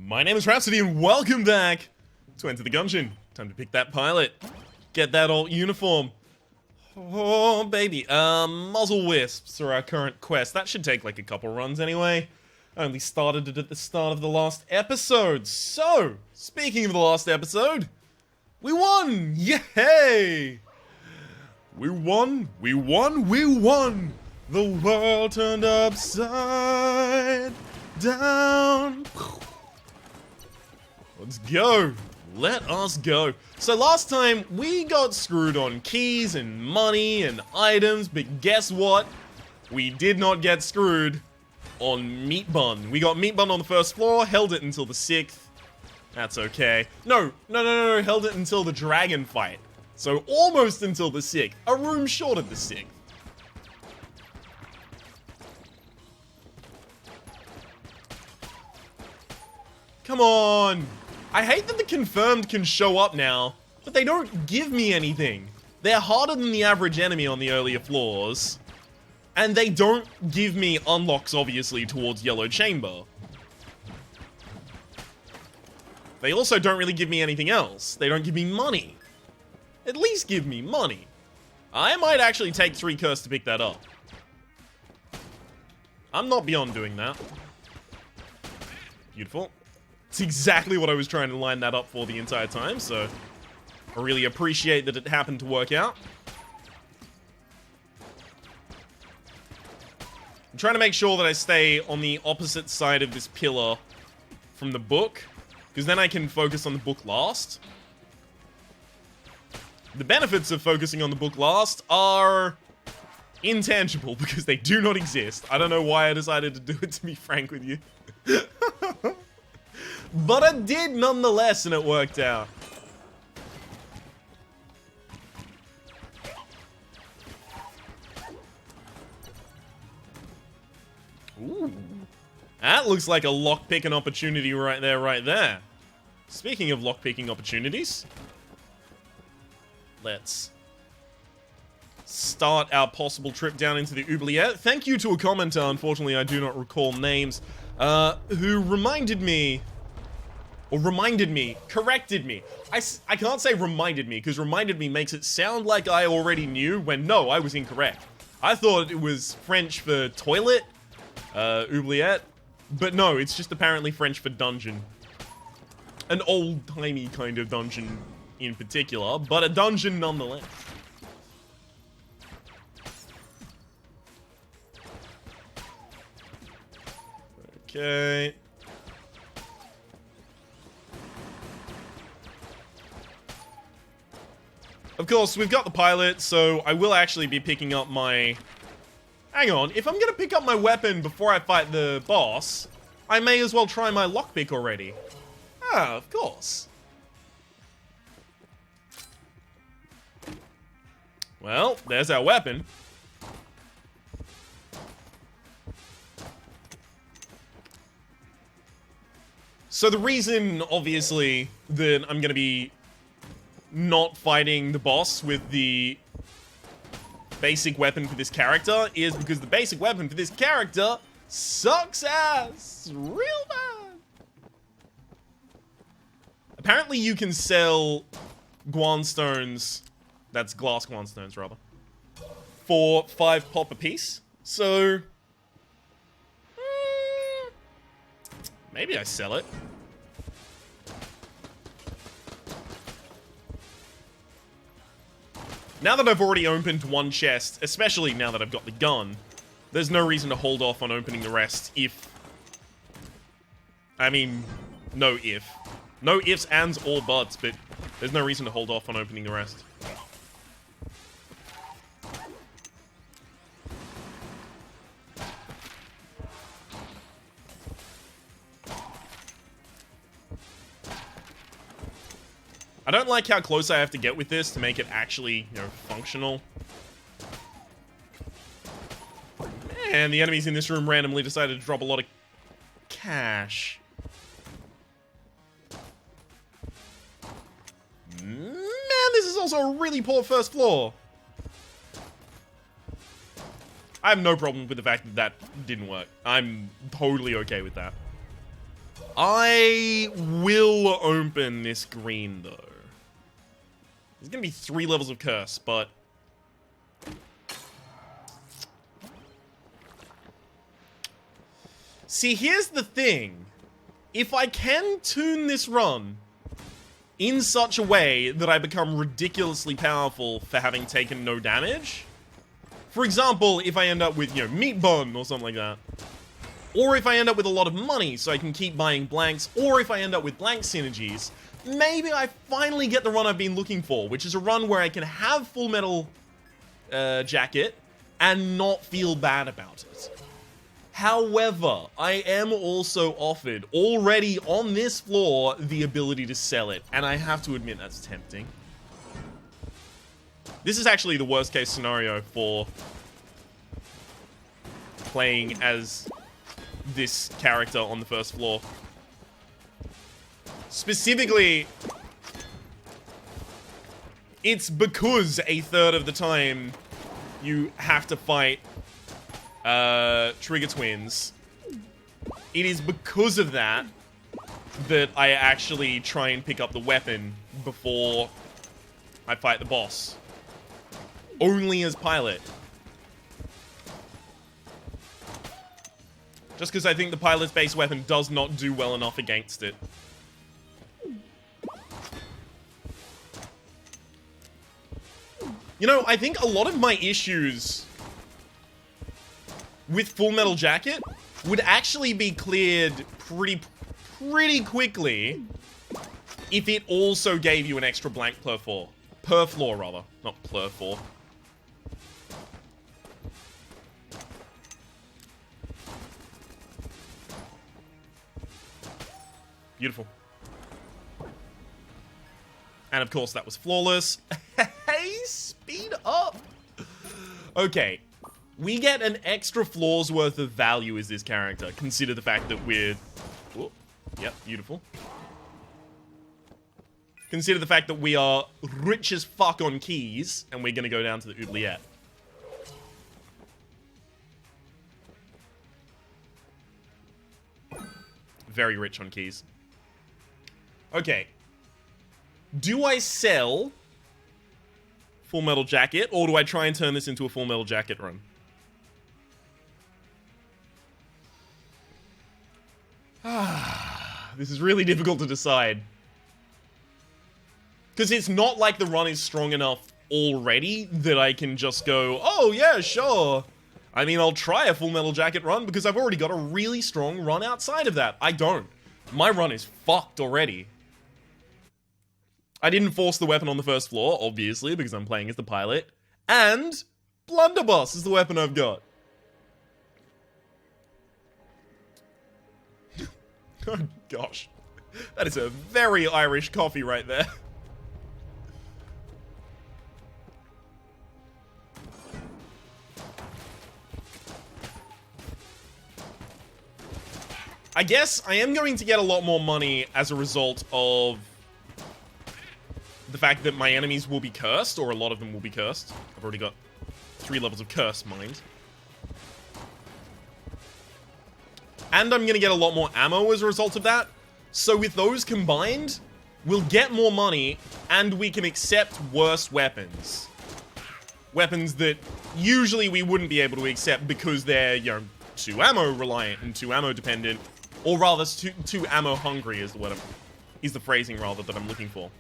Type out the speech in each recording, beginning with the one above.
My name is Rhapsody and welcome back to Enter the Gungeon. Time to pick that pilot. Get that alt uniform. Oh, baby. Muzzle Wisps are our current quest. That should take like a couple runs anyway. I only started it at the start of the last episode. So, speaking of the last episode, we won! Yay! We won! The world turned upside down. Let's go. Let us go. So last time, we got screwed on keys and money and items, but guess what? We did not get screwed on Meat Bun. We got Meat Bun on the first floor, held it until the 6th. That's okay. No, held it until the dragon fight. So almost until the 6th. A room short of the 6th. Come on! I hate that the confirmed can show up now, but they don't give me anything. They're harder than the average enemy on the earlier floors, and they don't give me unlocks, obviously, towards Yellow Chamber. They also don't really give me anything else. They don't give me money. At least give me money. I might actually take 3 curse to pick that up. I'm not beyond doing that. Beautiful. It's exactly what I was trying to line that up for the entire time, so I really appreciate that it happened to work out. I'm trying to make sure that I stay on the opposite side of this pillar from the book, because then I can focus on the book last. The benefits of focusing on the book last are intangible, because they do not exist. I don't know why I decided to do it, to be frank with you. But I did nonetheless, and it worked out. Ooh. That looks like a lock-picking opportunity right there. Speaking of lock-picking opportunities, let's start our possible trip down into the oubliette. Thank you to a commenter, unfortunately I do not recall names, who corrected me. I can't say reminded me, because reminded me makes it sound like I already knew, when no, I was incorrect. I thought it was French for toilet, oubliette, but no, it's just apparently French for dungeon. An old-timey kind of dungeon in particular, but a dungeon nonetheless. Okay. Of course, we've got the pilot, so I will actually be picking up my... Hang on, if I'm gonna pick up my weapon before I fight the boss, I may as well try my lockpick already. Ah, of course. Well, there's our weapon. So the reason, obviously, that I'm gonna be not fighting the boss with the basic weapon for this character is because the basic weapon for this character sucks ass real bad. Apparently you can sell Guan stones, that's glass Guan stones rather, for 5 pop a piece. So maybe I sell it. Now that I've already opened 1 chest, especially now that I've got the gun, there's no reason to hold off on opening the rest if... I mean, no if. No ifs, ands, or buts, but there's no reason to hold off on opening the rest. I don't like how close I have to get with this to make it actually, you know, functional. And the enemies in this room randomly decided to drop a lot of cash. Man, this is also a really poor first floor. I have no problem with the fact that that didn't work. I'm totally okay with that. I will open this green, though. There's gonna be 3 levels of curse, but... See, here's the thing. If I can tune this run in such a way that I become ridiculously powerful for having taken no damage... For example, if I end up with, meat bun or something like that. Or if I end up with a lot of money so I can keep buying blanks, or if I end up with blank synergies, maybe I finally get the run I've been looking for, which is a run where I can have Full Metal Jacket and not feel bad about it. However, I am also offered, already on this floor, the ability to sell it, and I have to admit that's tempting. This is actually the worst case scenario for playing as this character on the first floor. Specifically, it's because a third of the time you have to fight Trigger Twins. It is because of that that I actually try and pick up the weapon before I fight the boss. Only as pilot. Just because I think the pilot's base weapon does not do well enough against it. I think a lot of my issues with Full Metal Jacket would actually be cleared pretty quickly if it also gave you an extra blank per floor. Per floor, rather. Not per floor. Beautiful. And of course that was flawless. Hey, speed up! Okay. We get an extra floor's worth of value as this character. Consider the fact that we're... Oh, yep, beautiful. Consider the fact that we are rich as fuck on keys, and we're gonna go down to the oubliette. Very rich on keys. Okay. Do I sell Full Metal Jacket, or do I try and turn this into a Full Metal Jacket run? This is really difficult to decide. Because it's not like the run is strong enough already that I can just go, oh yeah, sure. I mean, I'll try a Full Metal Jacket run because I've already got a really strong run outside of that. I don't. My run is fucked already. I didn't force the weapon on the first floor, obviously, because I'm playing as the pilot. And Blunderbuss is the weapon I've got. Oh, gosh. That is a very Irish coffee right there. I guess I am going to get a lot more money as a result of the fact that my enemies will be cursed, or a lot of them will be cursed. I've already got 3 levels of curse, mind. And I'm gonna get a lot more ammo as a result of that. So with those combined, we'll get more money, and we can accept worse weapons. Weapons that usually we wouldn't be able to accept because they're, too ammo reliant and too ammo dependent. Or rather, too ammo hungry is the phrasing rather that I'm looking for.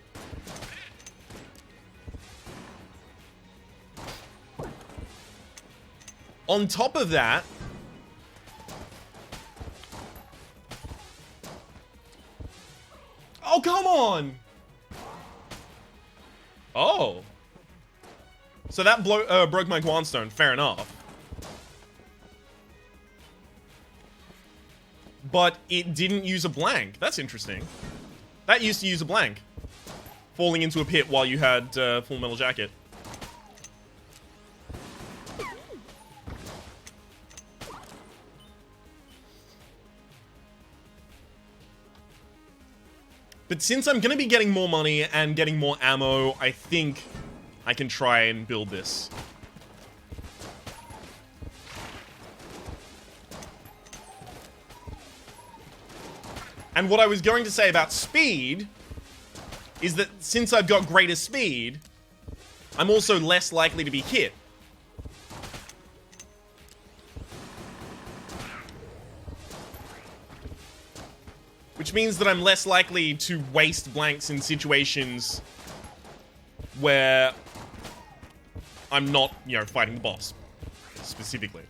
On top of that, oh, come on! Oh. So that broke my Guanstone, fair enough. But it didn't use a blank. That's interesting. That used to use a blank. Falling into a pit while you had Full Metal Jacket. But since I'm going to be getting more money and getting more ammo, I think I can try and build this. And what I was going to say about speed is that since I've got greater speed, I'm also less likely to be hit. Which means that I'm less likely to waste blanks in situations where I'm not, you know, fighting the boss, specifically.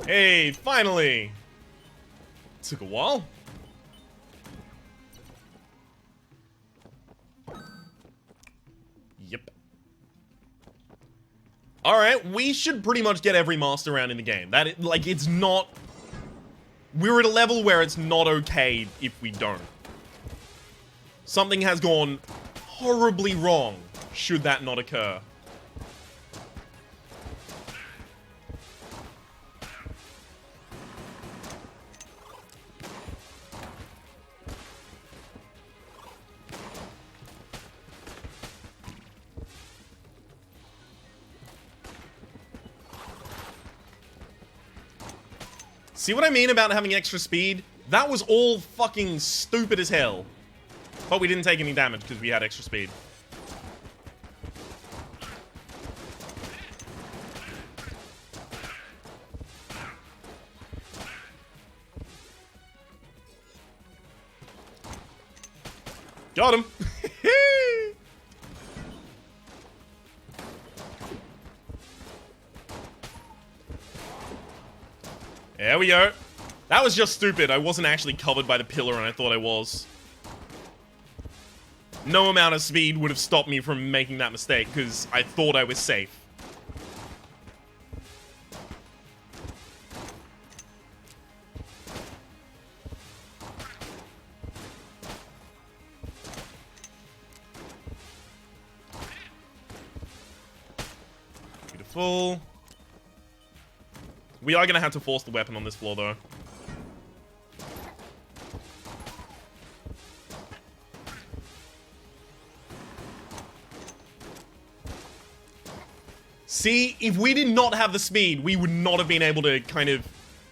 Hey, finally! Took a while. Yep. Alright, we should pretty much get every master round in the game. Like, it's not... We're at a level where it's not okay if we don't. Something has gone horribly wrong should that not occur. See what I mean about having extra speed? That was all fucking stupid as hell. But we didn't take any damage because we had extra speed. Got him! There we go. That was just stupid. I wasn't actually covered by the pillar and I thought I was. No amount of speed would have stopped me from making that mistake because I thought I was safe. Beautiful. We are going to have to force the weapon on this floor, though. See, if we did not have the speed, we would not have been able to kind of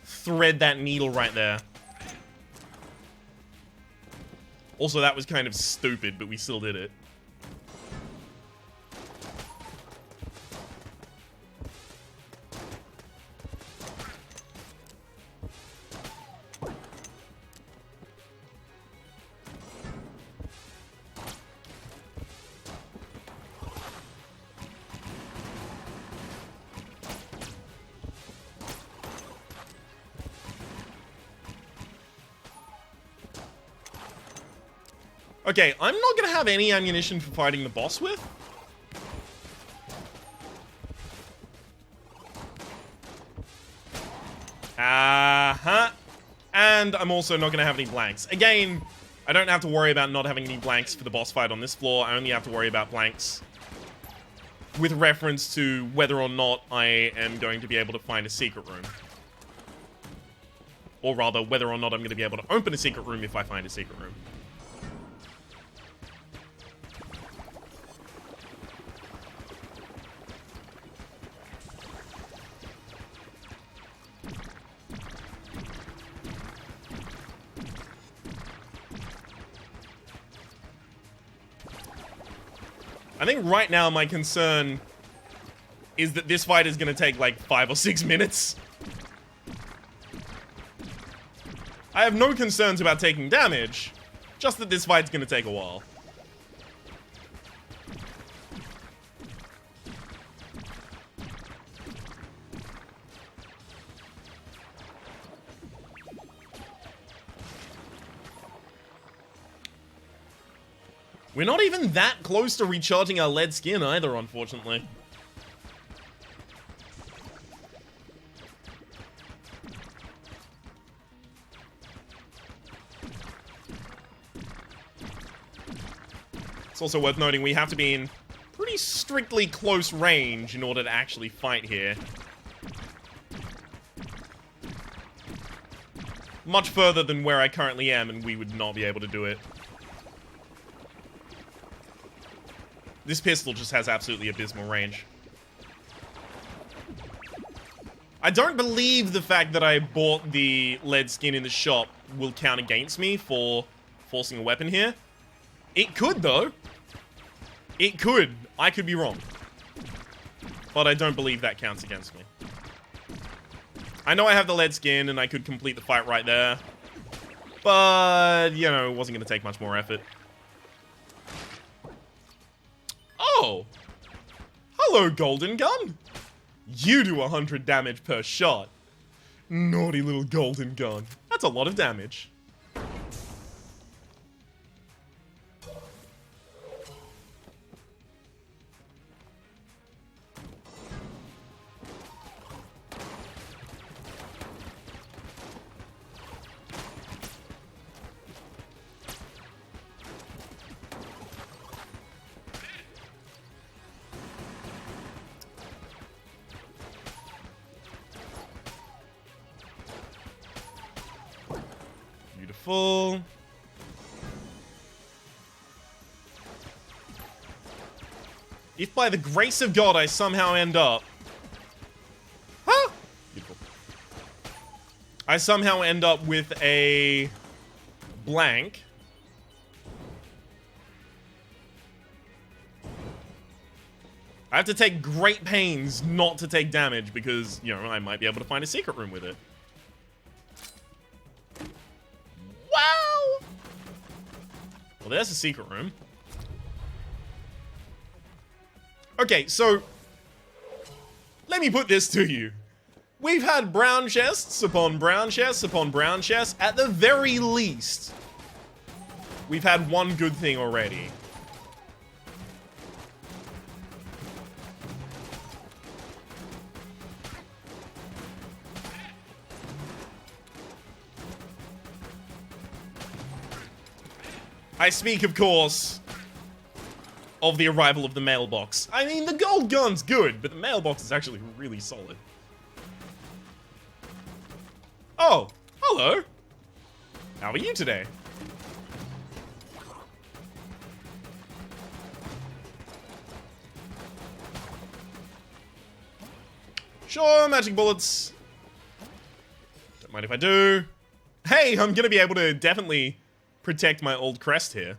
thread that needle right there. Also, that was kind of stupid, but we still did it. Okay, I'm not gonna have any ammunition for fighting the boss with. And I'm also not gonna have any blanks. Again, I don't have to worry about not having any blanks for the boss fight on this floor. I only have to worry about blanks with reference to whether or not I am going to be able to find a secret room. Or rather, whether or not I'm going to be able to open a secret room if I find a secret room. I think right now my concern is that this fight is going to take like 5 or 6 minutes. I have no concerns about taking damage, just that this fight's going to take a while. We're not even that close to recharging our lead skin either, unfortunately. It's also worth noting we have to be in pretty strictly close range in order to actually fight here. Much further than where I currently am, and we would not be able to do it. This pistol just has absolutely abysmal range. I don't believe the fact that I bought the lead skin in the shop will count against me for forcing a weapon here. It could, though. It could. I could be wrong. But I don't believe that counts against me. I know I have the lead skin and I could complete the fight right there. But, you know, it wasn't going to take much more effort. Oh! Hello, Golden Gun! You do 100 damage per shot. Naughty little Golden Gun. That's a lot of damage. Beautiful. If by the grace of God I somehow end up... Huh? Beautiful. I somehow end up with a blank. I have to take great pains not to take damage because, you know, I might be able to find a secret room with it. Wow! Well, there's a secret room. Okay, so let me put this to you. We've had brown chests upon brown chests upon brown chests. At the very least, we've had one good thing already. I speak, of course, of the arrival of the mailbox. I mean, the gold gun's good, but the mailbox is actually really solid. Oh, hello. How are you today? Sure, magic bullets. Don't mind if I do. Hey, I'm gonna be able to definitely protect my old crest here.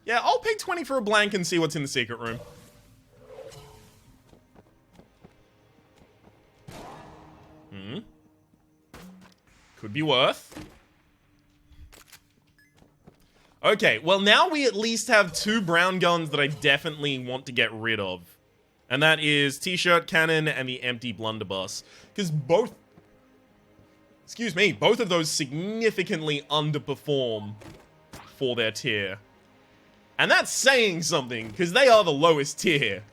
Yeah, I'll pay 20 for a blank and see what's in the secret room. Could be worth. Okay, well now we at least have two brown guns that I definitely want to get rid of. And that is T-shirt cannon and the empty blunderbuss. Because both... Excuse me, both of those significantly underperform for their tier. And that's saying something, because they are the lowest tier.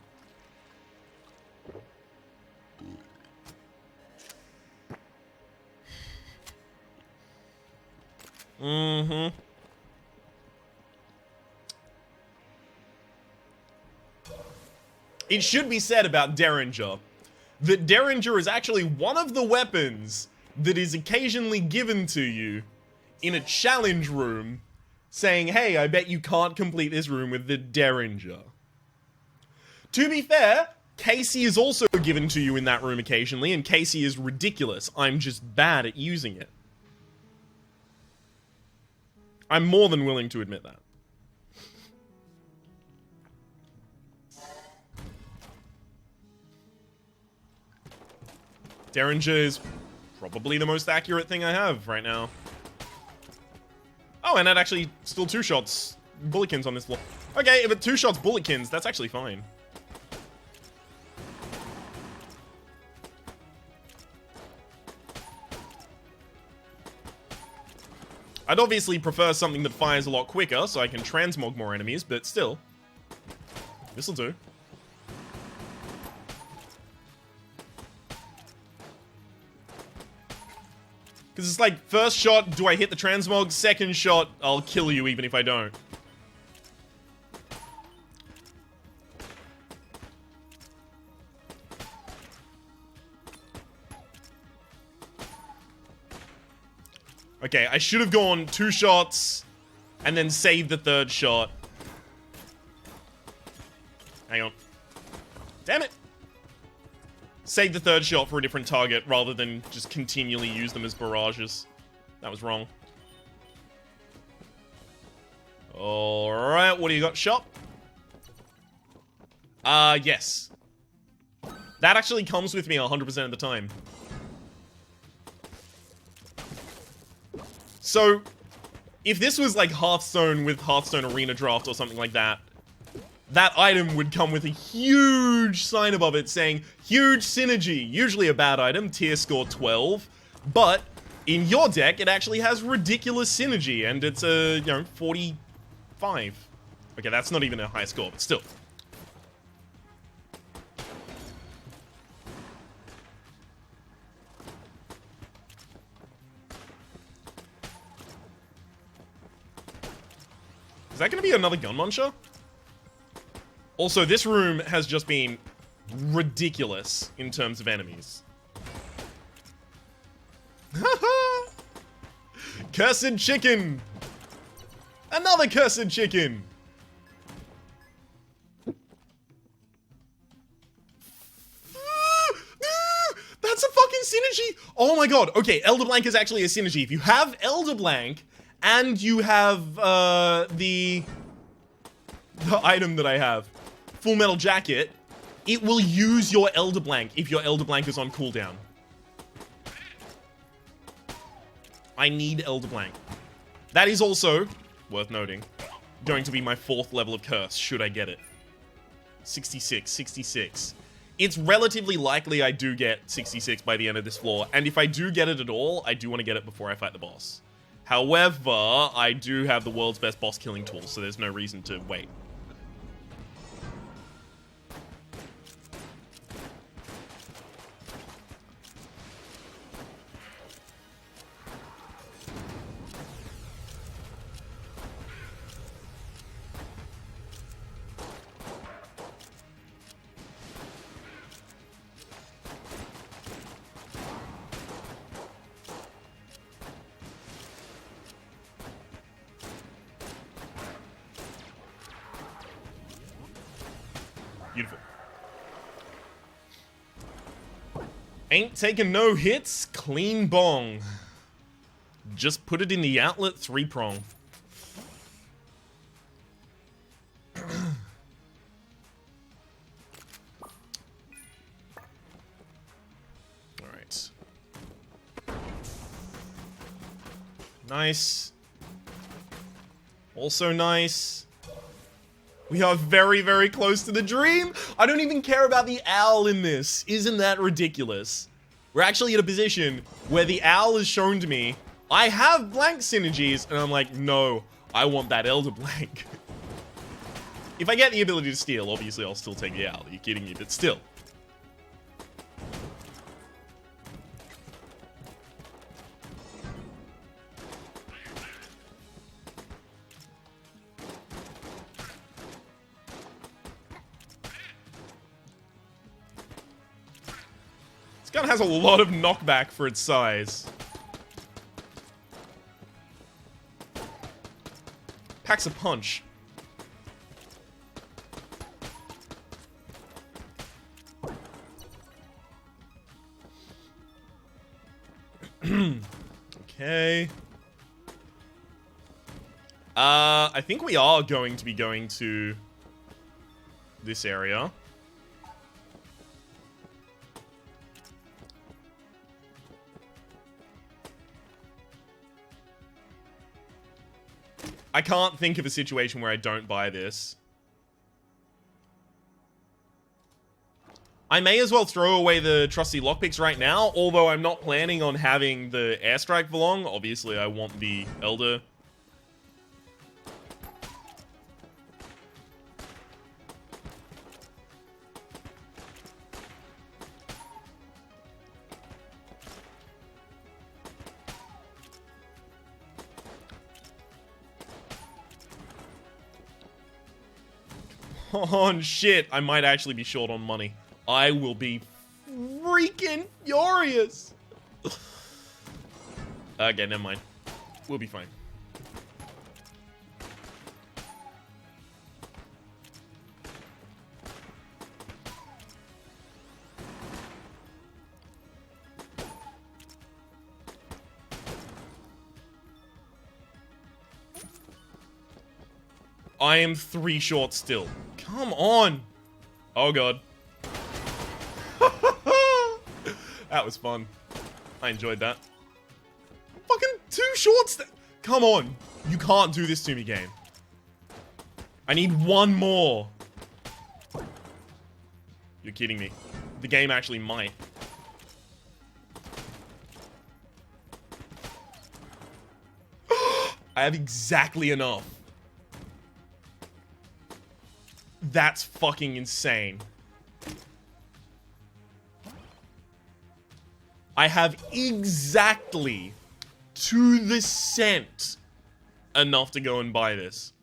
Mm-hmm. It should be said about Derringer that Derringer is actually one of the weapons that is occasionally given to you in a challenge room saying, hey, I bet you can't complete this room with the Derringer. To be fair, Casey is also given to you in that room occasionally, and Casey is ridiculous. I'm just bad at using it. I'm more than willing to admit that. Derringer is probably the most accurate thing I have right now. Oh, and that actually still two shots bulletkins on this floor. Okay, if it two shots bulletkins, that's actually fine. I'd obviously prefer something that fires a lot quicker so I can transmog more enemies, but still. This'll do. Because it's like, first shot, do I hit the transmog? Second shot, I'll kill you even if I don't. Okay, I should have gone 2 shots and then saved the 3rd shot. Hang on. Damn it! Save the 3rd shot for a different target rather than just continually use them as barrages. That was wrong. Alright, what do you got, shop? Yes. That actually comes with me 100% of the time. So, if this was like Hearthstone with Hearthstone Arena Draft or something like that, that item would come with a huge sign above it saying, huge synergy, usually a bad item, tier score 12, but in your deck, it actually has ridiculous synergy, and it's a, 45. Okay, that's not even a high score, but still. Is that going to be another gun muncher? Also, this room has just been ridiculous in terms of enemies. Cursed chicken! Another cursed chicken! That's a fucking synergy! Oh my god, okay, Elder Blank is actually a synergy. If you have Elder Blank, and you have, the item that I have, Full Metal Jacket, it will use your Elder Blank if your Elder Blank is on cooldown. I need Elder Blank. That is also, worth noting, going to be my 4th level of Curse, should I get it. 66, 66. It's relatively likely I do get 66 by the end of this floor, and if I do get it at all, I do want to get it before I fight the boss. However, I do have the world's best boss killing tool, so there's no reason to wait. Beautiful. Ain't taking no hits, clean bong. Just put it in the outlet, 3-prong. Alright. Nice. Also nice. We are very, very close to the dream. I don't even care about the owl in this. Isn't that ridiculous? We're actually in a position where the owl is shown to me. I have blank synergies, and I'm like, no, I want that Elder Blank. If I get the ability to steal, obviously I'll still take the owl. Are you kidding me? But still. This gun has a lot of knockback for its size. Packs a punch. Okay. I think we are going to be going to this area. I can't think of a situation where I don't buy this. I may as well throw away the trusty lockpicks right now, although I'm not planning on having the airstrike for long. Obviously, I want the Elder. Oh shit, I might actually be short on money. I will be freaking furious. Okay, never mind. We'll be fine. I am 3 short still. Come on. Oh god. That was fun. I enjoyed that. Fucking 2 shorts. Come on. You can't do this to me, game. I need 1 more. You're kidding me. The game actually might. I have exactly enough. That's fucking insane. I have exactly, to the cent, enough to go and buy this.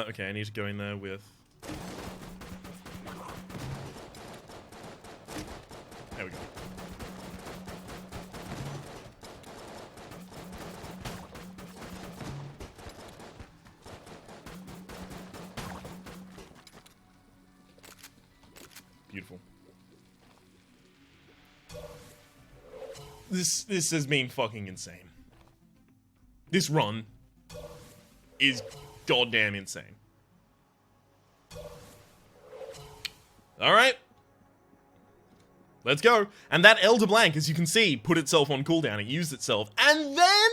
Okay, I need to go in there with... There we go. Beautiful. This has been fucking insane. This run is goddamn insane. Alright. Let's go. And that Elder Blank, as you can see, put itself on cooldown. It used itself. And then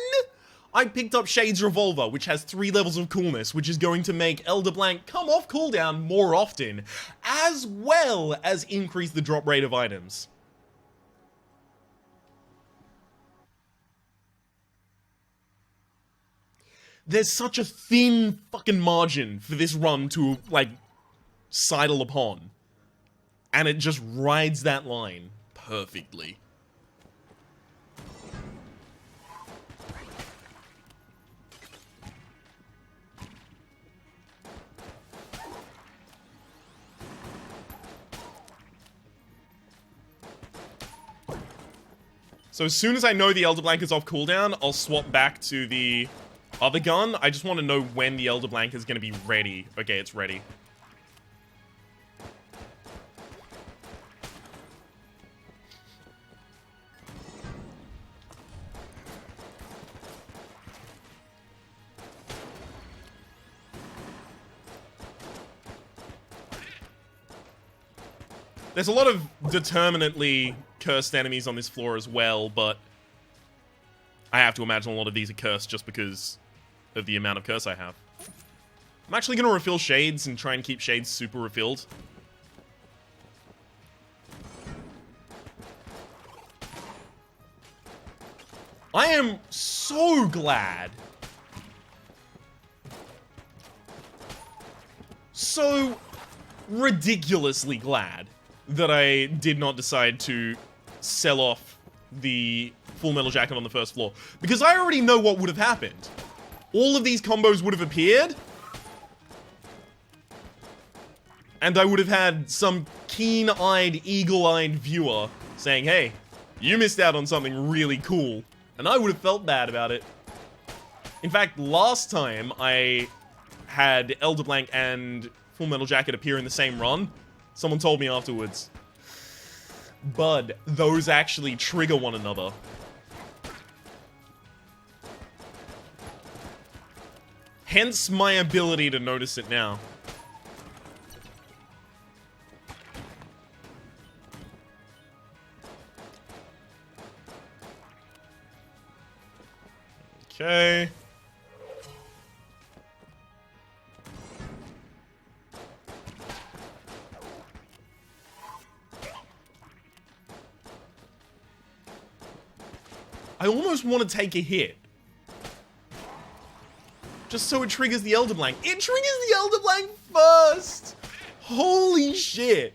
I picked up Shade's Revolver, which has 3 levels of coolness, which is going to make Elder Blank come off cooldown more often, as well as increase the drop rate of items. There's such a thin fucking margin for this run to, like, sidle upon. And it just rides that line perfectly. So as soon as I know the Elder Blank is off cooldown, I'll swap back to the other gun. I just want to know when the Elder Blank is going to be ready. Okay, it's ready. There's a lot of determinately cursed enemies on this floor as well, but I have to imagine a lot of these are cursed just because of the amount of curse I have. I'm actually going to refill Shades and try and keep Shades super refilled. I am so glad. So ridiculously glad that I did not decide to sell off the Full Metal Jacket on the first floor. Because I already know what would have happened. All of these combos would have appeared. And I would have had some keen-eyed, eagle-eyed viewer saying, hey, you missed out on something really cool. And I would have felt bad about it. In fact, last time I had Elder Blank and Full Metal Jacket appear in the same run, someone told me afterwards, Bud, those actually trigger one another. Hence my ability to notice it now. Okay. I almost want to take a hit. Just so it triggers the Elder Blank. It triggers the Elder Blank first! Holy shit!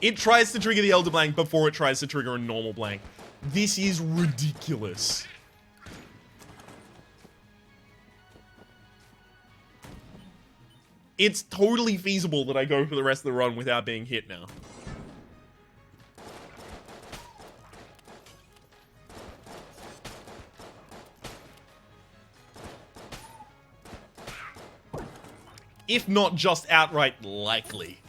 It tries to trigger the Elder Blank before it tries to trigger a normal blank. This is ridiculous. It's totally feasible that I go for the rest of the run without being hit now. If not just outright likely.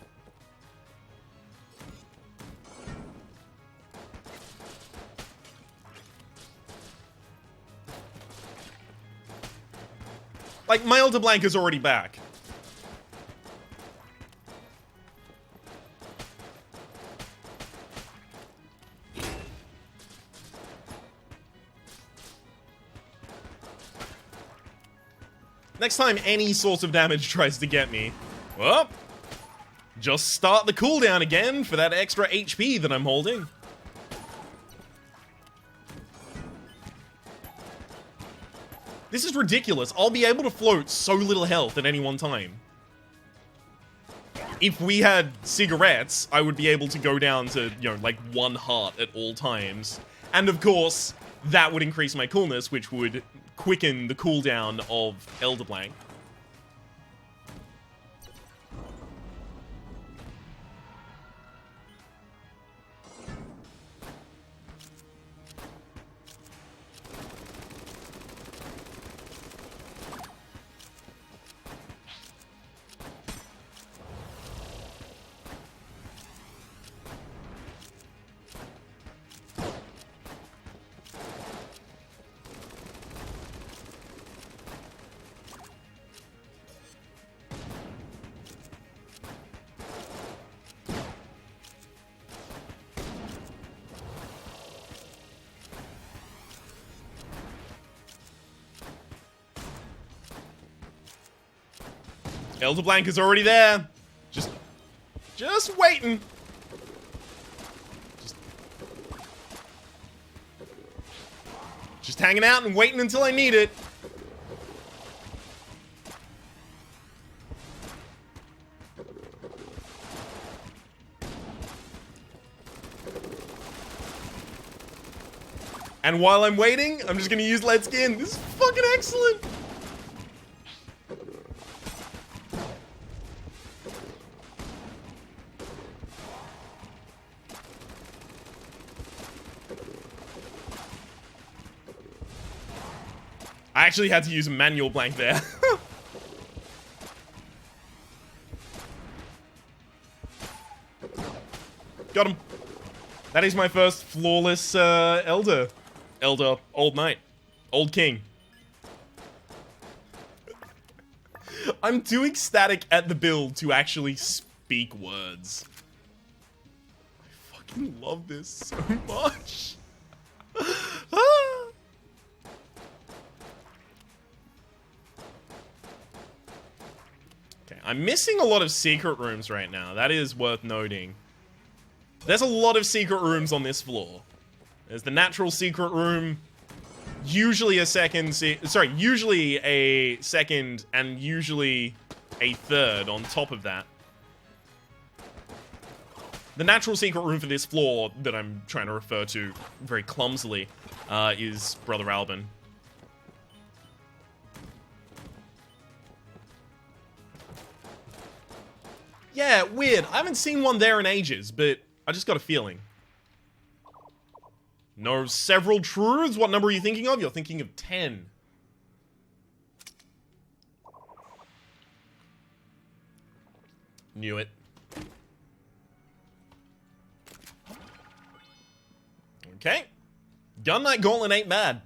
Like, my Elder Blank is already back. Next time any source of damage tries to get me, well, just start the cooldown again for that extra HP that I'm holding. This is ridiculous. I'll be able to float so little health at any one time. If we had cigarettes, I would be able to go down to, you know, like 1 heart at all times. And of course, that would increase my coolness, which would quicken the cooldown of Elder Blank. Elder Blank is already there. Just waiting. Just hanging out and waiting until I need it. And while I'm waiting, I'm just gonna use Lead Skin. This is fucking excellent. I actually had to use a manual blank there. Got him. That is my first flawless Elder, Old Knight. Old King. I'm too ecstatic at the build to actually speak words. I fucking love this so much. Okay, I'm missing a lot of secret rooms right now. That is worth noting. There's a lot of secret rooms on this floor. There's the natural secret room, usually a second, usually a second and usually a third on top of that. The natural secret room for this floor that I'm trying to refer to very clumsily is Brother Alban. Yeah, weird. I haven't seen one there in ages, but I just got a feeling. No, several truths? What number are you thinking of? You're thinking of 10. Knew it. Okay. Gun Knight Gauntlet ain't bad.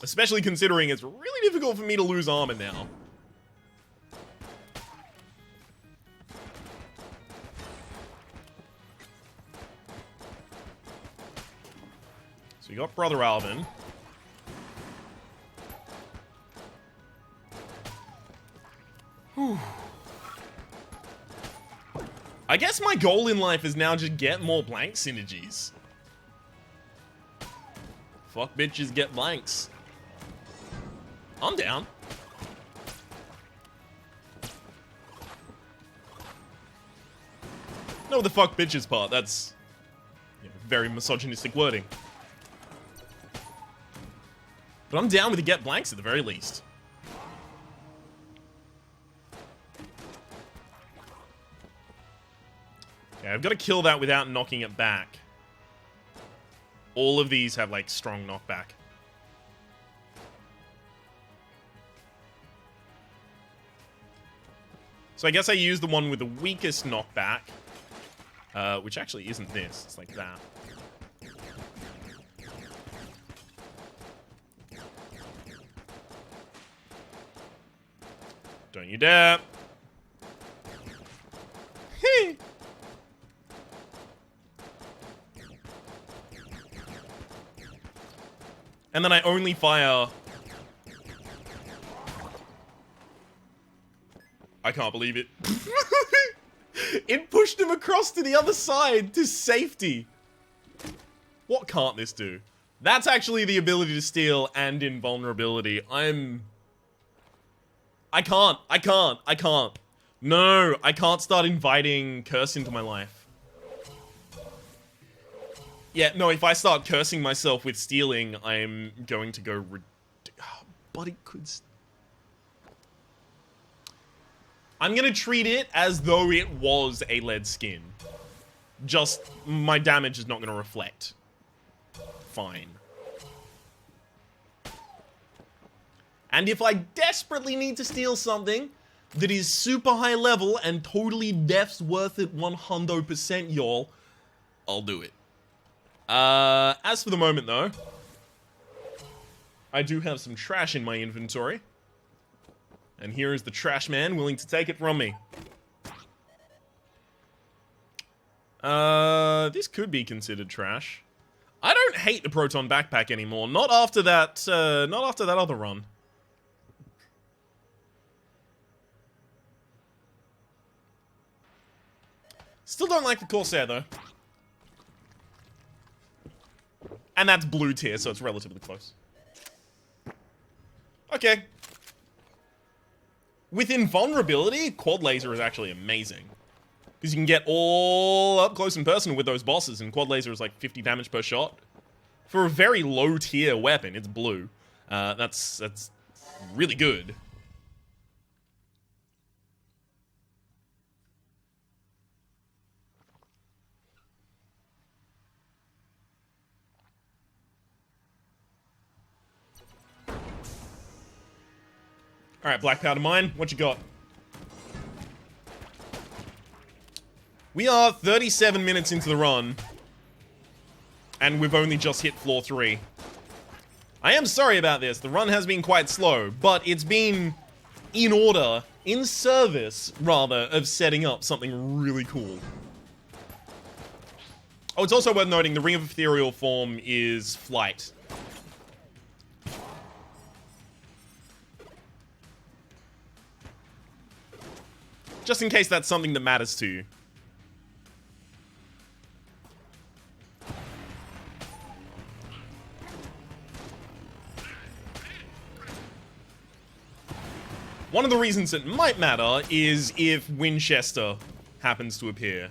Especially considering it's really difficult for me to lose armor now. So you got Brother Alban. Whew. I guess my goal in life is now just get more blank synergies. Fuck bitches, get blanks. I'm down. No, the fuck bitches part, that's very misogynistic wording. But I'm down with the get blanks at the very least. Okay, I've got to kill that without knocking it back. All of these have, like, strong knockback. So I guess I use the one with the weakest knockback. Which actually isn't this. It's like that. Don't you dare. Hey. And then I only fire... I can't believe it. It pushed him across to the other side to safety. What can't this do? That's actually the ability to steal and invulnerability. I can't. No, I can't start inviting curse into my life. Yeah, no, if I start cursing myself with stealing, I'm going to go... But it could... I'm gonna treat it as though it was a lead skin. Just, my damage is not gonna reflect. Fine. And if I desperately need to steal something that is super high level and totally def's worth it 100%, y'all, I'll do it. As for the moment, though, I do have some trash in my inventory. And here is the trash man willing to take it from me. This could be considered trash. I don't hate the Proton Backpack anymore. Not after that other run. Still don't like the Corsair, though. And that's blue tier, so it's relatively close. Okay. With invulnerability, quad laser is actually amazing. Because you can get all up close and personal with those bosses, and quad laser is like 50 damage per shot. For a very low tier weapon, it's blue. That's really good. Alright, Black Powder Mine, what you got? We are 37 minutes into the run. And we've only just hit floor 3. I am sorry about this, the run has been quite slow, but it's been in order, in service, rather, of setting up something really cool. Oh, it's also worth noting the Ring of Ethereal Form is flight. Just in case that's something that matters to you. One of the reasons it might matter is if Winchester happens to appear.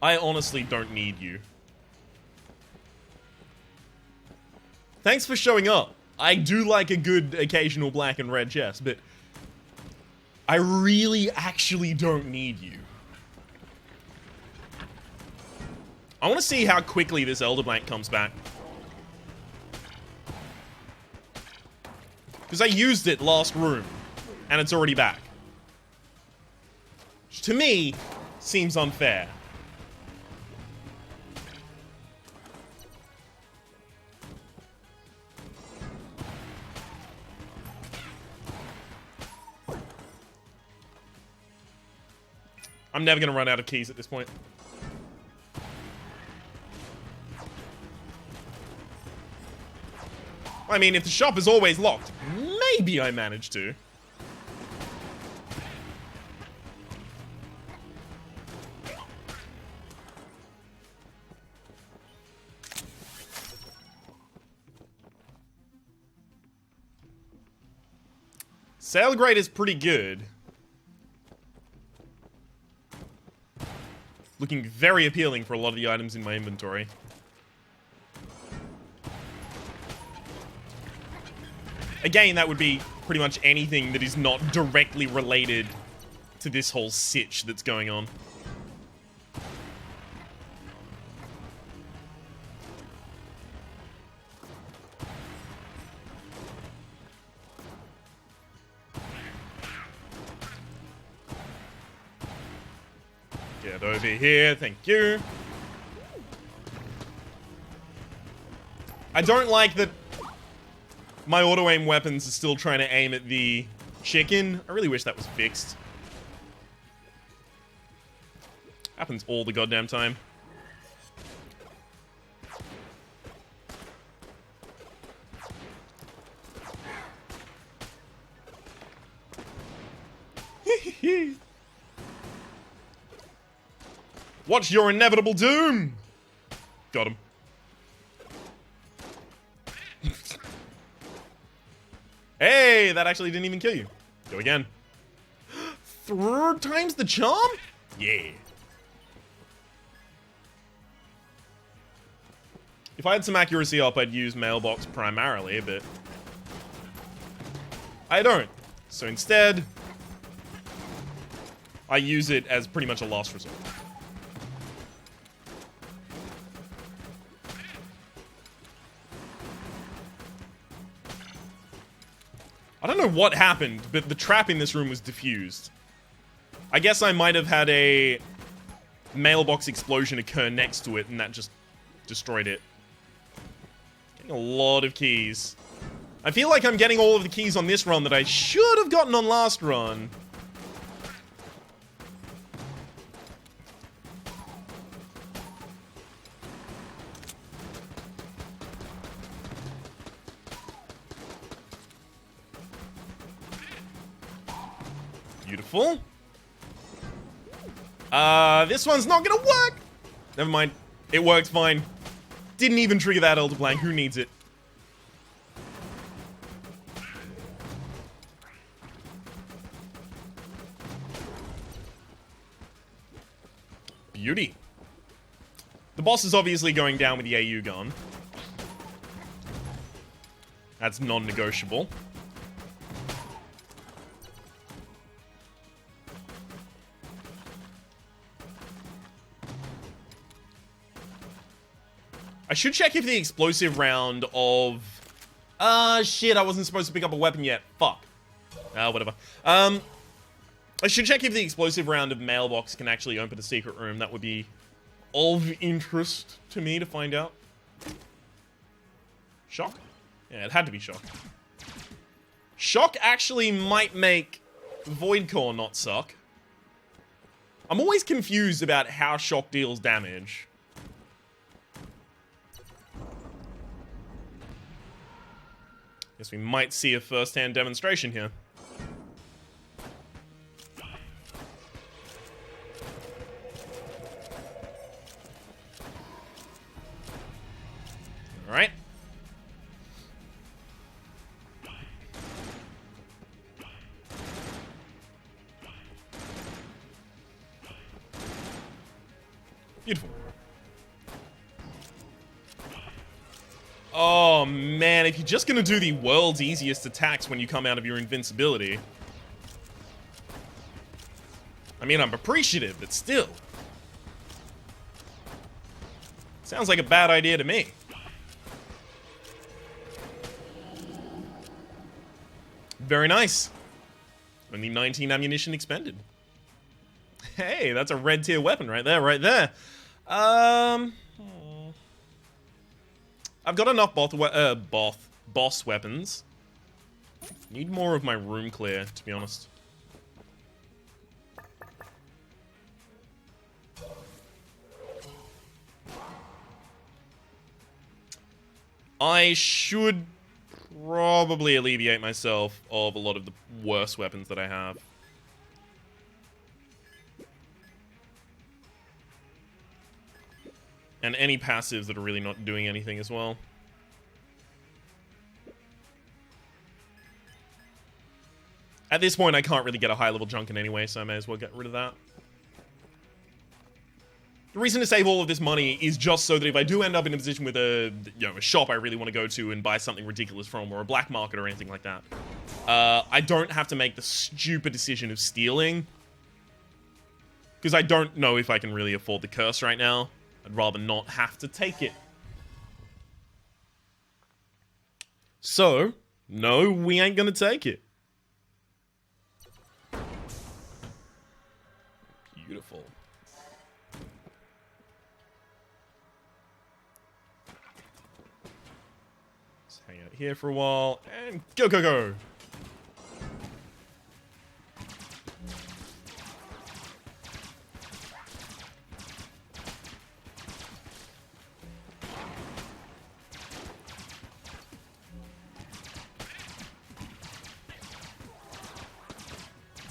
I honestly don't need you. Thanks for showing up. I do like a good occasional black and red chest, but I really actually don't need you. I want to see how quickly this Elder Blank comes back. Because I used it last room, and it's already back. Which to me, seems unfair. I'm never going to run out of keys at this point. I mean, if the shop is always locked, maybe I managed to. Sail Grade is pretty good. Looking very appealing for a lot of the items in my inventory. Again, that would be pretty much anything that is not directly related to this whole sitch that's going on. Get over here, thank you. I don't like that my auto-aim weapons are still trying to aim at the chicken. I really wish that was fixed. Happens all the goddamn time. Watch your inevitable doom! Got him. Hey, that actually didn't even kill you. Go again. Third time's the charm? Yeah. If I had some accuracy up, I'd use mailbox primarily, but I don't. So instead, I use it as pretty much a last resort. I don't know what happened, but the trap in this room was diffused. I guess I might have had a mailbox explosion occur next to it, and that just destroyed it. Getting a lot of keys. I feel like I'm getting all of the keys on this run that I should have gotten on last run. Beautiful. This one's not gonna work! Never mind. It worked fine. Didn't even trigger that Elder Blank. Who needs it? Beauty. The boss is obviously going down with the AU gun. That's non-negotiable. I should check if the explosive round of... shit, I wasn't supposed to pick up a weapon yet. Fuck. Whatever. I should check if the explosive round of mailbox can actually open a secret room. That would be of interest to me to find out. Shock? Yeah, it had to be shock. Shock actually might make Void Core not suck. I'm always confused about how shock deals damage. Guess we might see a first-hand demonstration here. Alright. Beautiful. Oh man, if you're just gonna do the world's easiest attacks when you come out of your invincibility. I mean, I'm appreciative, but still. Sounds like a bad idea to me. Very nice. Only 19 ammunition expended. Hey, that's a red tier weapon right there, right there. I've got enough boss weapons. Need more of my room clear, to be honest. I should probably alleviate myself of a lot of the worst weapons that I have. And any passives that are really not doing anything as well. At this point, I can't really get a high-level Junkin anyway, so I may as well get rid of that. The reason to save all of this money is just so that if I do end up in a position with a shop I really want to go to and buy something ridiculous from, or a black market or anything like that, I don't have to make the stupid decision of stealing. Because I don't know if I can really afford the curse right now. I'd rather not have to take it. So, no, we ain't gonna take it. Beautiful. here for a while, and go, go, go.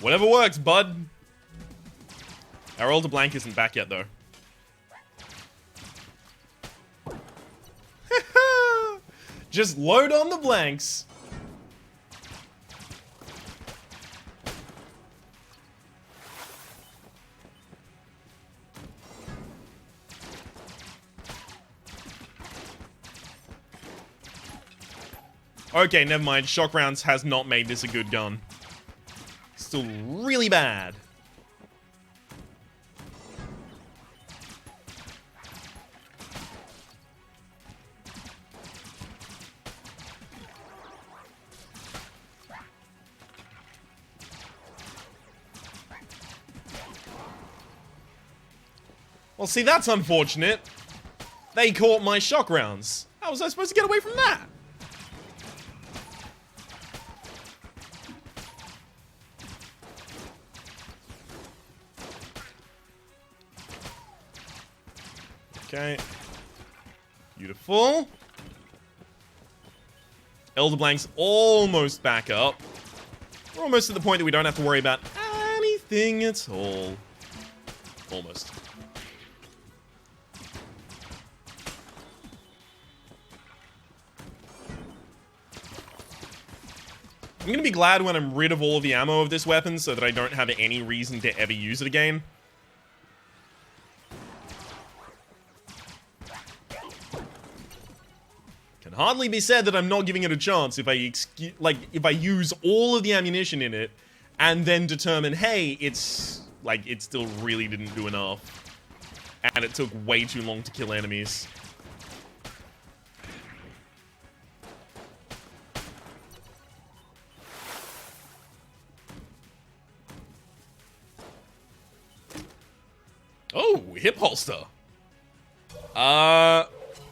Whatever works, bud. Our older blank isn't back yet, though. Just load on the blanks. Okay, never mind. Shock rounds has not made this a good gun. Still really bad. Well, see, that's unfortunate. They caught my shock rounds. How was I supposed to get away from that? Okay. Beautiful. Elder Blank's almost back up. We're almost at the point that we don't have to worry about anything at all. Almost. I'm gonna be glad when I'm rid of all of the ammo of this weapon so that I don't have any reason to ever use it again. Can hardly be said that I'm not giving it a chance if I use all of the ammunition in it and then determine, hey, it still really didn't do enough. And it took way too long to kill enemies. Oh, hip holster.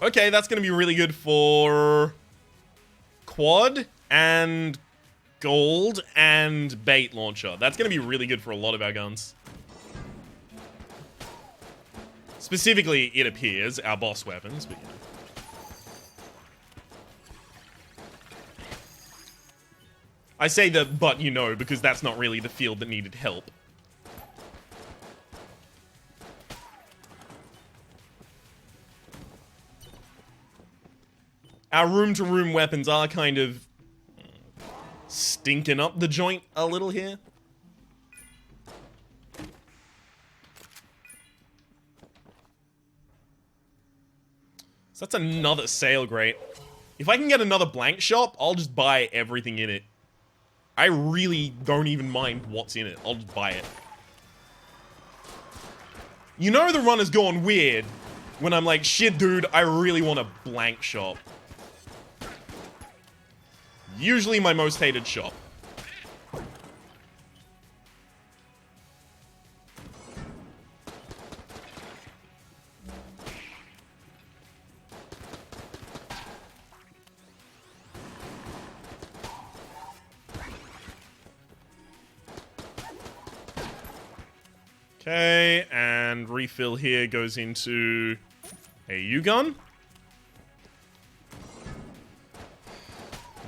Okay, that's gonna be really good for quad and gold and bait launcher. That's gonna be really good for a lot of our guns. Specifically, it appears, our boss weapons, but you know. I say the but you know because that's not really the field that needed help. Our room-to-room weapons are kind of stinking up the joint a little here. So that's another sale grate. If I can get another blank shop, I'll just buy everything in it. I really don't even mind what's in it. I'll just buy it. You know the run has gone weird when I'm like, shit, dude, I really want a blank shop. Usually my most hated shop. Okay, and refill here goes into a U-gun.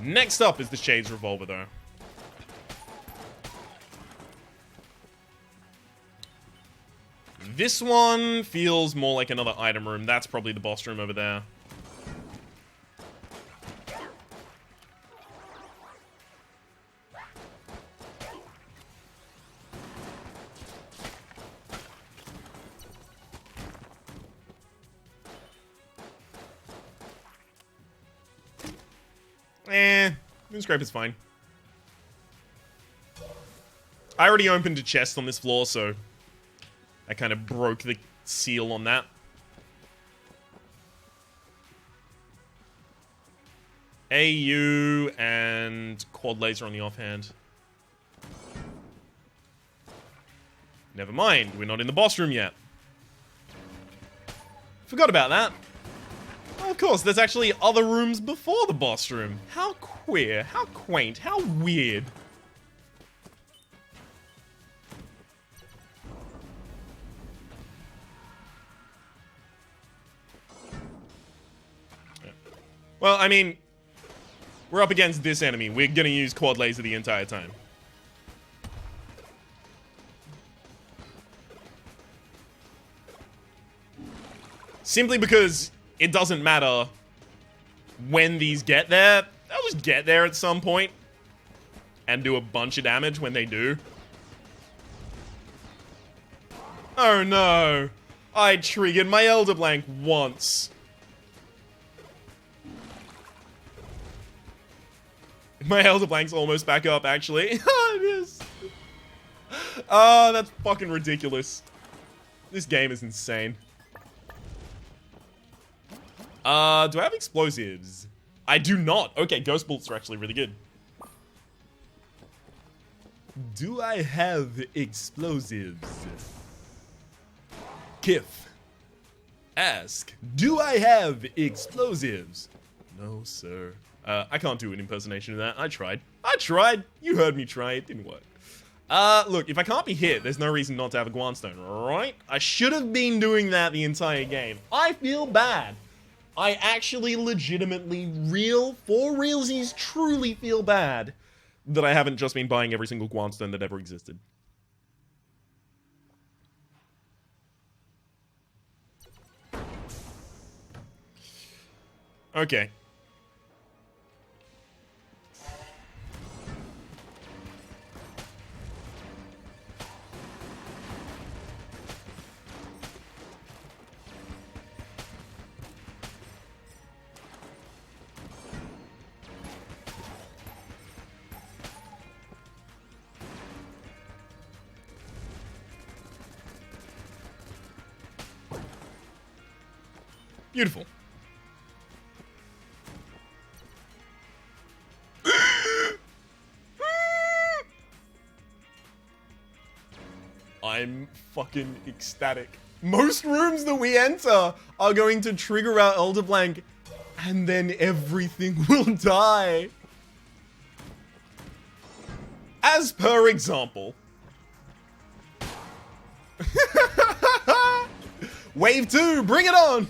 Next up is the Shades Revolver, though. This one feels more like another item room. That's probably the boss room over there. Scrape is fine. I already opened a chest on this floor, so I kind of broke the seal on that. AU and quad laser on the offhand. Never mind, we're not in the boss room yet. Forgot about that. Oh, of course, there's actually other rooms before the boss room. How queer, how quaint, how weird. Well, I mean, we're up against this enemy. We're gonna use quad laser the entire time. Simply because it doesn't matter when these get there. They'll just get there at some point and do a bunch of damage when they do. Oh no. I triggered my Elder Blank once. My Elder Blank's almost back up, actually. Oh, it is. Oh, that's fucking ridiculous. This game is insane. Do I have explosives? I do not. Okay, ghost bolts are actually really good. Do I have explosives? Kif. Ask. Do I have explosives? No, sir. I can't do an impersonation of that. I tried. You heard me try. It didn't work. Look, if I can't be hit, there's no reason not to have a Guanstone, right? I should have been doing that the entire game. I feel bad. I actually legitimately, for realsies, truly feel bad that I haven't just been buying every single Guanstone that ever existed. Okay. Beautiful. I'm fucking ecstatic. Most rooms that we enter are going to trigger our Elder Blank, and then everything will die. As per example. Wave 2, bring it on!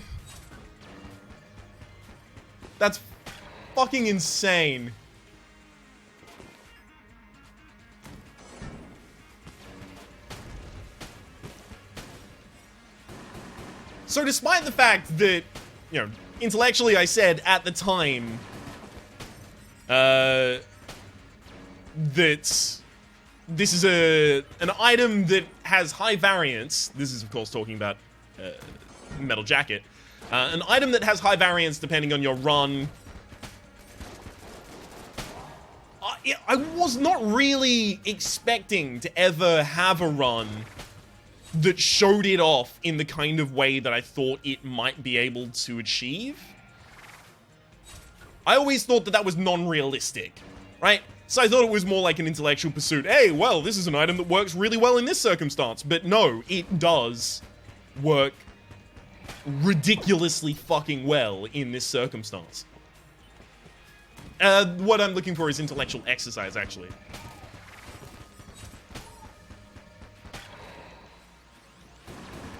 That's fucking insane. So despite the fact that, you know, intellectually I said at the time that this is an item that has high variance, this is of course talking about Metal Jacket, an item that has high variance depending on your run. I was not really expecting to ever have a run that showed it off in the kind of way that I thought it might be able to achieve. I always thought that that was non-realistic, right? So I thought it was more like an intellectual pursuit. Hey, well, this is an item that works really well in this circumstance. But no, it does work ridiculously fucking well in this circumstance. What I'm looking for is intellectual exercise, actually.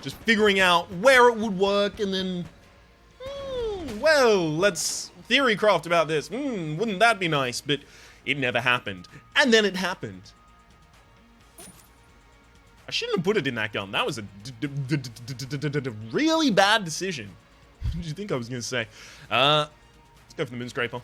Just figuring out where it would work and then... well, let's theorycraft about this. Wouldn't that be nice? But it never happened. And then it happened. I shouldn't have put it in that gun. That was a really bad decision. What did you think I was going to say? Let's go for the Moonscraper.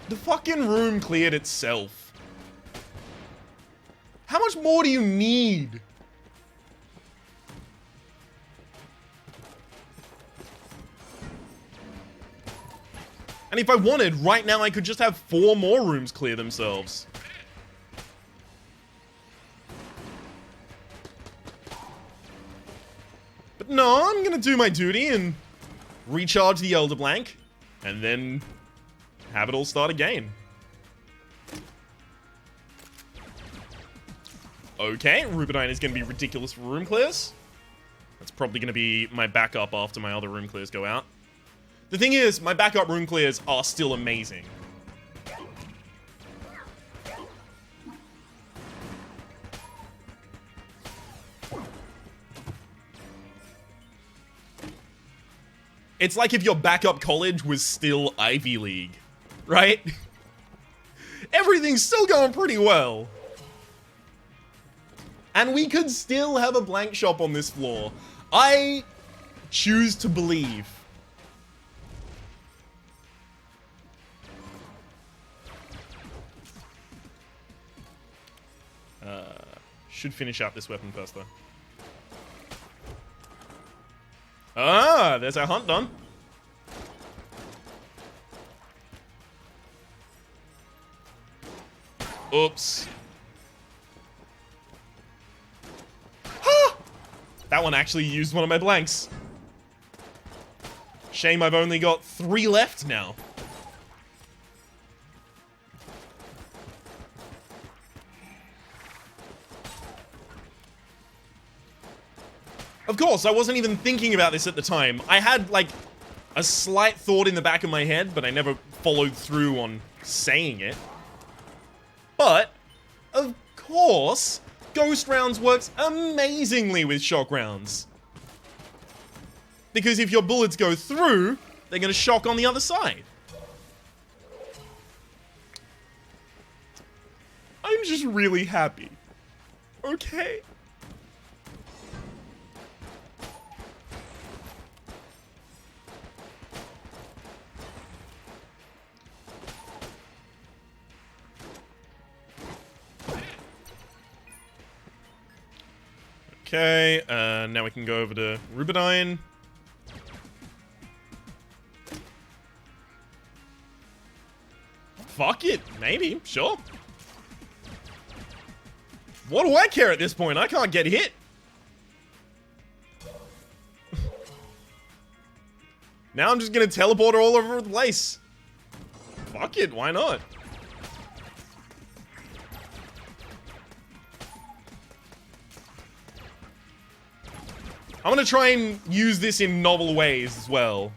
The fucking room cleared itself. How much more do you need? And if I wanted, right now I could just have 4 more rooms clear themselves. But no, I'm gonna do my duty and recharge the Elder Blank, and then have it all start again. Okay, Rubidine is going to be ridiculous for room clears. That's probably going to be my backup after my other room clears go out. The thing is, my backup room clears are still amazing. It's like if your backup college was still Ivy League, right? Everything's still going pretty well. And we could still have a blank shop on this floor. I choose to believe. Should finish up this weapon first, though. Ah, there's our hunt done. Oops. Ah! That one actually used one of my blanks. Shame I've only got 3 left now. Of course, I wasn't even thinking about this at the time. I had, like, a slight thought in the back of my head, but I never followed through on saying it. But, of course, Ghost Rounds works amazingly with Shock Rounds. Because if your bullets go through, they're going to shock on the other side. I'm just really happy. Okay? Okay, now we can go over to Rubidine. Fuck it, maybe, sure. What do I care at this point? I can't get hit. Now I'm just gonna teleport all over the place. Fuck it, why not? I'm gonna try and use this in novel ways as well.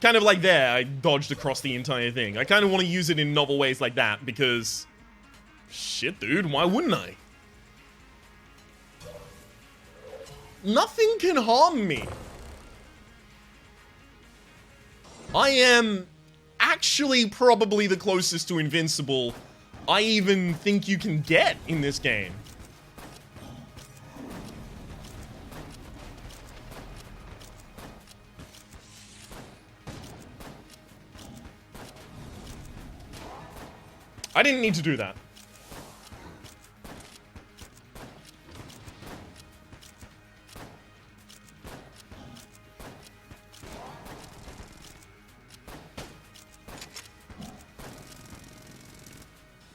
Kind of like there, I dodged across the entire thing. I kind of want to use it in novel ways like that because... Shit, dude, why wouldn't I? Nothing can harm me. I am actually probably the closest to invincible I even think you can get in this game. I didn't need to do that.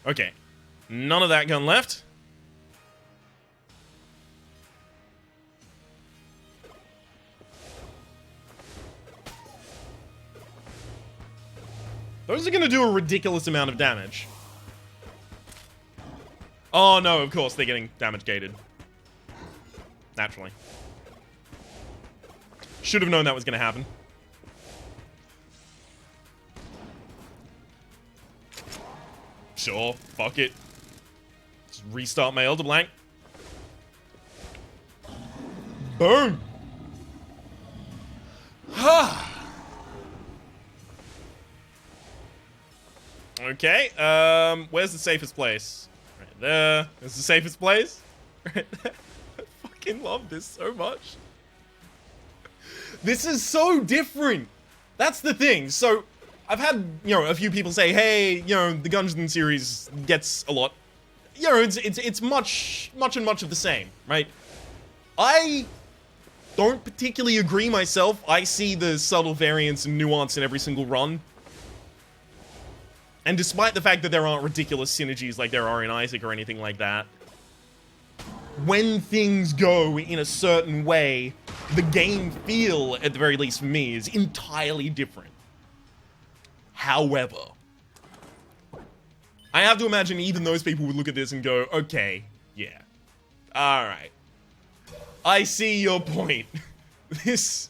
Okay. None of that gun left. Those are going to do a ridiculous amount of damage. Oh no, of course, they're getting damage gated. Naturally. Should have known that was going to happen. Sure, fuck it. Just restart my Elder Blank. Boom! Okay, where's the safest place? Right there. There's the safest place. Right there. I fucking love this so much. This is so different. That's the thing. So, I've had, you know, a few people say, hey, you know, the Gungeon series gets a lot. You know, it's much of the same, right? I don't particularly agree myself. I see the subtle variance and nuance in every single run. And despite the fact that there aren't ridiculous synergies like there are in Isaac or anything like that, when things go in a certain way, the game feel, at the very least for me, is entirely different. However, I have to imagine even those people would look at this and go, okay, yeah. Alright. I see your point. This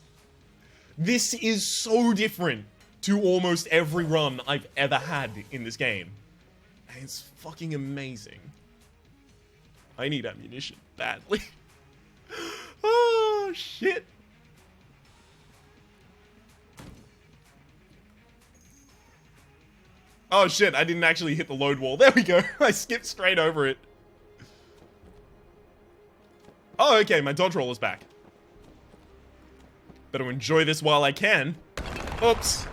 is so different to almost every run I've ever had in this game. And it's fucking amazing. I need ammunition badly. Oh, shit. Oh shit, I didn't actually hit the load wall. There we go. I skipped straight over it. Oh, okay, my dodge roll is back. Better enjoy this while I can. Oops.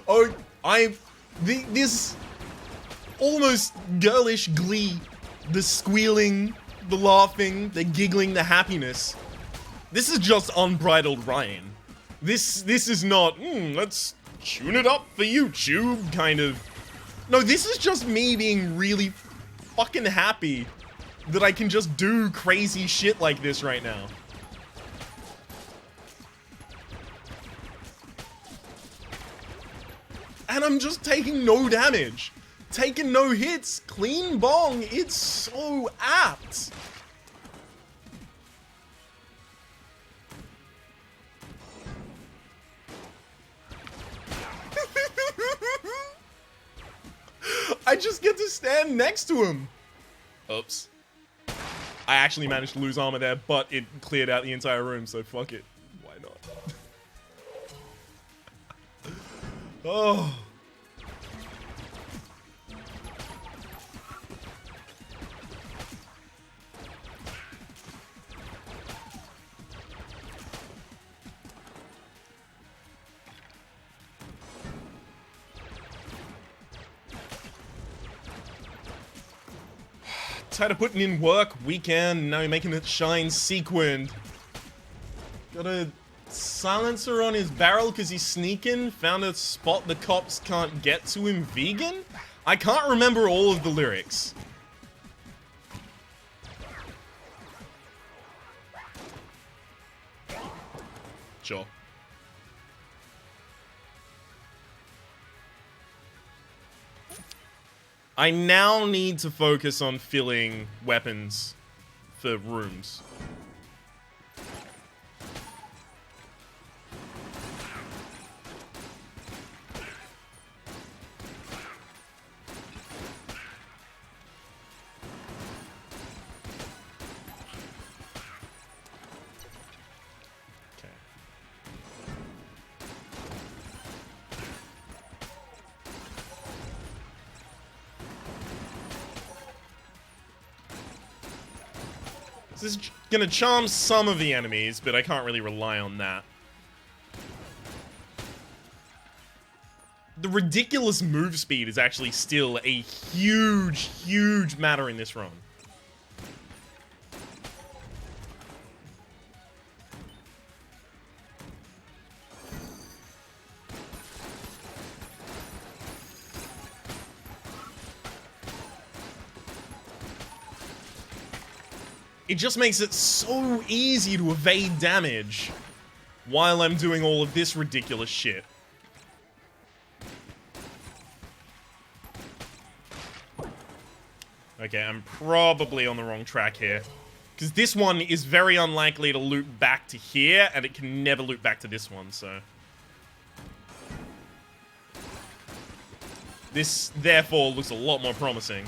Oh, this almost girlish glee, the squealing, the laughing, the giggling, the happiness. This is just unbridled Ryan. This is not, let's tune it up for YouTube kind of. No, this is just me being really fucking happy that I can just do crazy shit like this right now. And I'm just taking no damage. Taking no hits. Clean bong. It's so apt. I just get to stand next to him. Oops. I actually managed to lose armor there, but it cleared out the entire room, so fuck it. Why not? Oh. Tired of putting in work weekend, now you're making it shine sequined. Got a silencer on his barrel because he's sneaking. Found a spot the cops can't get to him vegan? I can't remember all of the lyrics. Sure. I now need to focus on filling weapons for rooms. This is gonna charm some of the enemies, but I can't really rely on that. The ridiculous move speed is actually still a huge, huge matter in this run. It just makes it so easy to evade damage while I'm doing all of this ridiculous shit. Okay, I'm probably on the wrong track here. Because this one is very unlikely to loop back to here, and it can never loop back to this one, so... This, therefore, looks a lot more promising.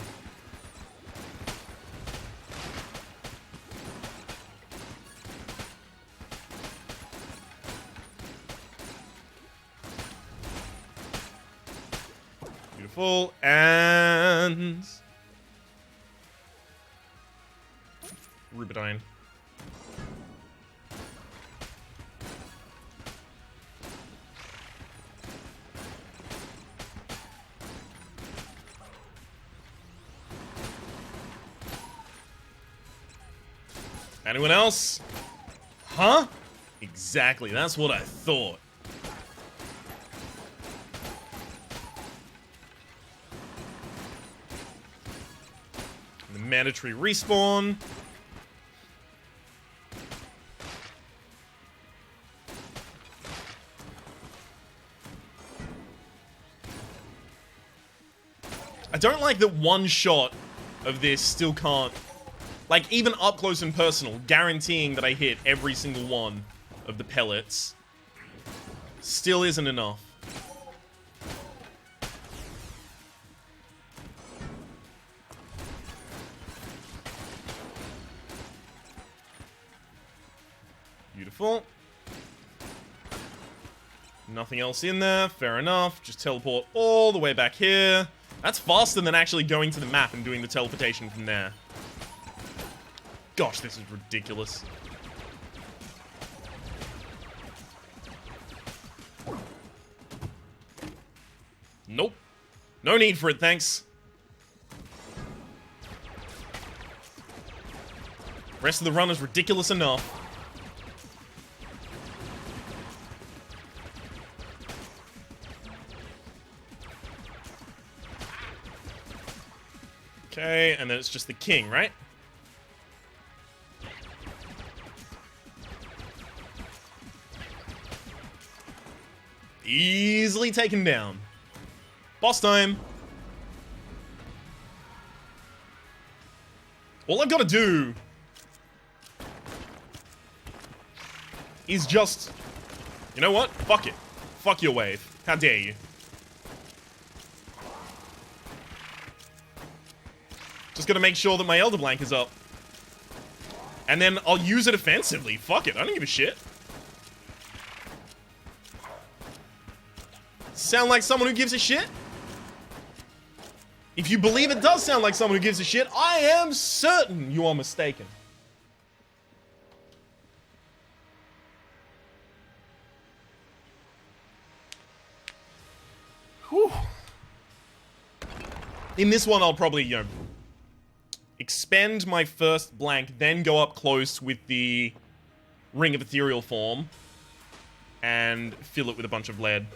Beautiful, and... Rubidine. Anyone else? Huh? Exactly, that's what I thought. The mandatory respawn. I don't like that one shot of this still can't, like, even up close and personal, guaranteeing that I hit every single one of the pellets still isn't enough. Beautiful. Nothing else in there, fair enough. Just teleport all the way back here. That's faster than actually going to the map and doing the teleportation from there. Gosh, this is ridiculous. Nope. No need for it, thanks. Rest of the run is ridiculous enough. Okay, and then it's just the king, right? Easily taken down. Boss time. All I've got to do is just... You know what? Fuck it. Fuck your wave. How dare you. Just gotta make sure that my Elder Blank is up. And then I'll use it offensively. Fuck it, I don't give a shit. Sound like someone who gives a shit? If you believe it does sound like someone who gives a shit, I am certain you are mistaken. Whew. In this one, I'll probably, you know, expend my first blank, then go up close with the Ring of Ethereal Form and fill it with a bunch of lead.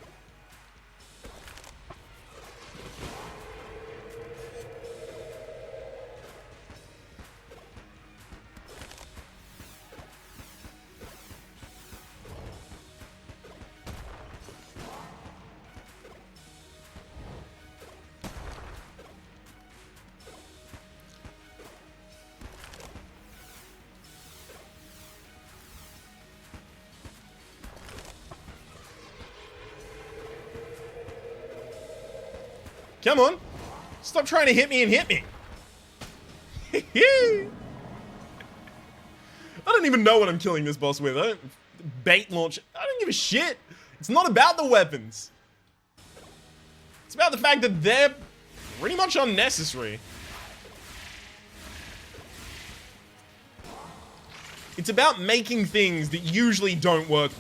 Come on. Stop trying to hit me and hit me. I don't even know what I'm killing this boss with. I don't bait launch. I don't give a shit. It's not about the weapons. It's about the fact that they're pretty much unnecessary. It's about making things that usually don't work.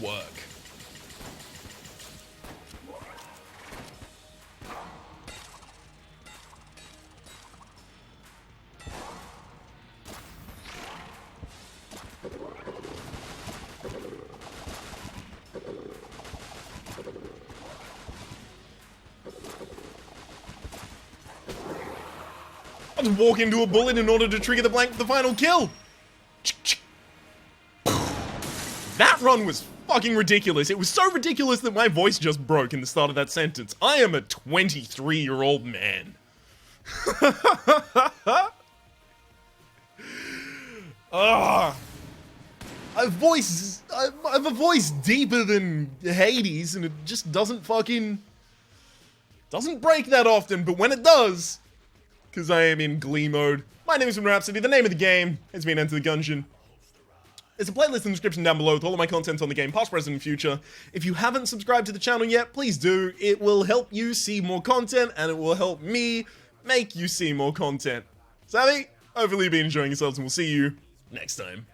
I'll just walk into a bullet in order to trigger the blank for the final kill. That run was fucking ridiculous. It was so ridiculous that my voice just broke in the start of that sentence. I am a 23-year-old man. I have a voice deeper than Hades, and it just doesn't break that often, but when it does, because I am in glee mode. My name is Rhapsody, the name of the game has been Enter the Gungeon. There's a playlist in the description down below with all of my content on the game, past, present, and future. If you haven't subscribed to the channel yet, please do. It will help you see more content, and it will help me make you see more content. Savvy? Hopefully you've been enjoying yourselves, and we'll see you next time.